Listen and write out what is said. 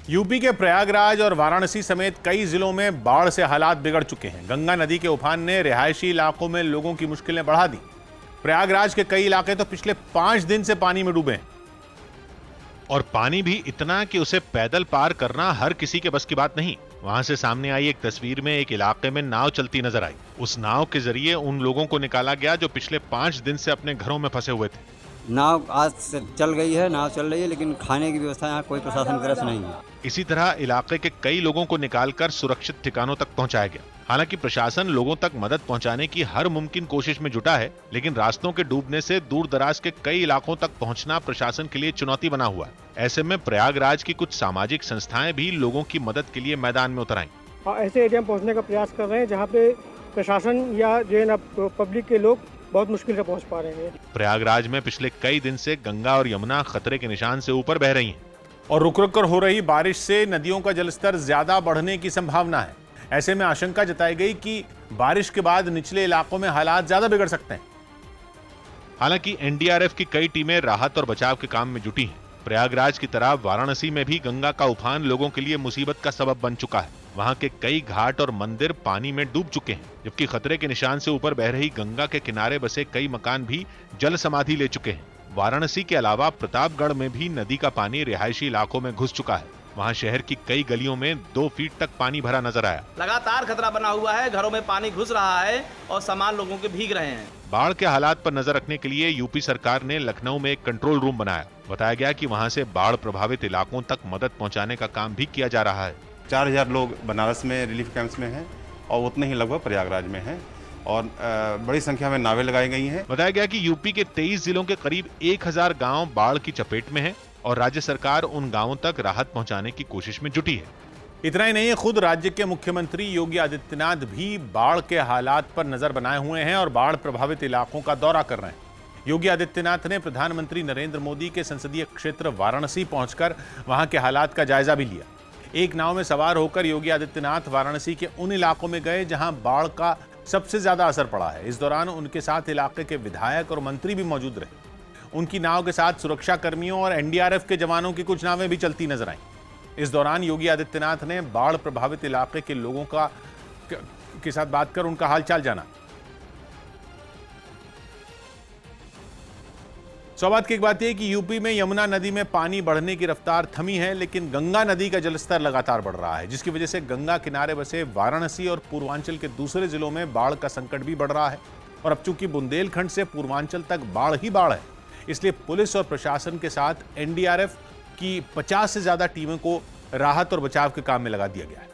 UP के प्रयागराज और वाराणसी समेत कई जिलों में बाढ़ से हालात बिगड़ चुके हैं। गंगा नदी के उफान ने रिहायशी इलाकों में लोगों की मुश्किलें बढ़ा दी। प्रयागराज के कई इलाके तो पिछले 5 दिन से पानी में डूबे हैं। और पानी भी इतना कि उसे पैदल पार करना हर किसी के बस की बात नहीं। वहां से सामने आई एक तस्वीर में एक इलाके में नाव चलती नजर आई। उस नाव के जरिए उन लोगों को निकाला गया जो पिछले 5 दिन से अपने घरों में फंसे हुए थे। नाव आज से चल गई है, नाव चल रही है, लेकिन खाने की व्यवस्था यहाँ कोई प्रशासन की तरफ से नहीं है। इसी तरह इलाके के कई लोगों को निकालकर सुरक्षित ठिकानों तक पहुंचाया गया। हालांकि प्रशासन लोगों तक मदद पहुंचाने की हर मुमकिन कोशिश में जुटा है, लेकिन रास्तों के डूबने से दूर दराज के कई इलाकों तक पहुंचना प्रशासन के लिए चुनौती बना हुआ है। ऐसे में प्रयागराज की कुछ सामाजिक संस्थाएं भी लोगों की मदद के लिए मैदान में उतर आईं। ऐसे एरिया में पहुंचने का प्रयास कर रहे हैं जहां पे प्रशासन या जो है ना पब्लिक के लोग बहुत मुश्किल से पहुंच पा रहे हैं। प्रयागराज में पिछले कई दिन से गंगा और यमुना खतरे के निशान से ऊपर बह रही हैं। और रुक रुक कर हो रही बारिश से नदियों का जलस्तर ज्यादा बढ़ने की संभावना है। ऐसे में आशंका जताई गई कि बारिश के बाद निचले इलाकों में हालात ज्यादा बिगड़ सकते हैं। हालांकि एनडीआरएफ की कई टीमें राहत और बचाव के काम में जुटी हैं। प्रयागराज की तरह वाराणसी में भी गंगा का उफान लोगों के लिए मुसीबत का सबब बन चुका है। वहां के कई घाट और मंदिर पानी में डूब चुके हैं, जबकि खतरे के निशान से ऊपर बह रही गंगा के किनारे बसे कई मकान भी जल समाधि ले चुके हैं। वाराणसी के अलावा प्रतापगढ़ में भी नदी का पानी रिहायशी इलाकों में घुस चुका है। वहां शहर की कई गलियों में 2 फीट तक पानी भरा नजर आया। लगातार खतरा बना हुआ है, घरों में पानी घुस रहा है और सामान लोगों के भीग रहे हैं। बाढ़ के हालात पर नजर रखने के लिए यूपी सरकार ने लखनऊ में एक कंट्रोल रूम बनाया। बताया गया कि वहां से बाढ़ प्रभावित इलाकों तक मदद पहुंचाने का काम भी किया जा रहा है। 4000 लोग बनारस में रिलीफ कैंप्स में हैं और उतने ही लगभग प्रयागराज में हैं और बड़ी संख्या में नावें लगाई गई हैं। बताया गया कि यूपी के 23 जिलों के करीब 1000 गांव बाढ़ की चपेट में हैं और राज्य सरकार उन गांवों तक राहत पहुंचाने की कोशिश में जुटी है। इतना ही नहीं, खुद राज्य के मुख्यमंत्री योगी आदित्यनाथ भी बाढ़ के हालात पर नजर बनाए हुए हैं और बाढ़ प्रभावित इलाकों का दौरा कर रहे हैं। योगी आदित्यनाथ ने प्रधानमंत्री नरेंद्र मोदी के संसदीय क्षेत्र वाराणसी पहुंचकर वहां के हालात का जायजा भी लिया। एक नाव में सवार होकर योगी आदित्यनाथ वाराणसी के उन इलाकों में गए जहां बाढ़ का सबसे ज्यादा असर पड़ा है। इस दौरान उनके साथ इलाके के विधायक और मंत्री भी मौजूद रहे। उनकी नाव के साथ सुरक्षा कर्मियों और एनडीआरएफ के जवानों की कुछ नावें भी चलती नजर आईं। इस दौरान योगी आदित्यनाथ ने बाढ़ प्रभावित इलाके के लोगों के साथ बात कर उनका हालचाल जाना। सौभाग्य की एक बात यह कि यूपी में यमुना नदी में पानी बढ़ने की रफ्तार थमी है, लेकिन गंगा नदी का जलस्तर लगातार बढ़ रहा है, जिसकी वजह से गंगा किनारे बसे वाराणसी और पूर्वांचल के दूसरे जिलों में बाढ़ का संकट भी बढ़ रहा है। और अब चूंकि बुंदेलखंड से पूर्वांचल तक बाढ़ ही बाढ़ है, इसलिए पुलिस और प्रशासन के साथ एनडीआरएफ की 50 से ज्यादा टीमों को राहत और बचाव के काम में लगा दिया गया है।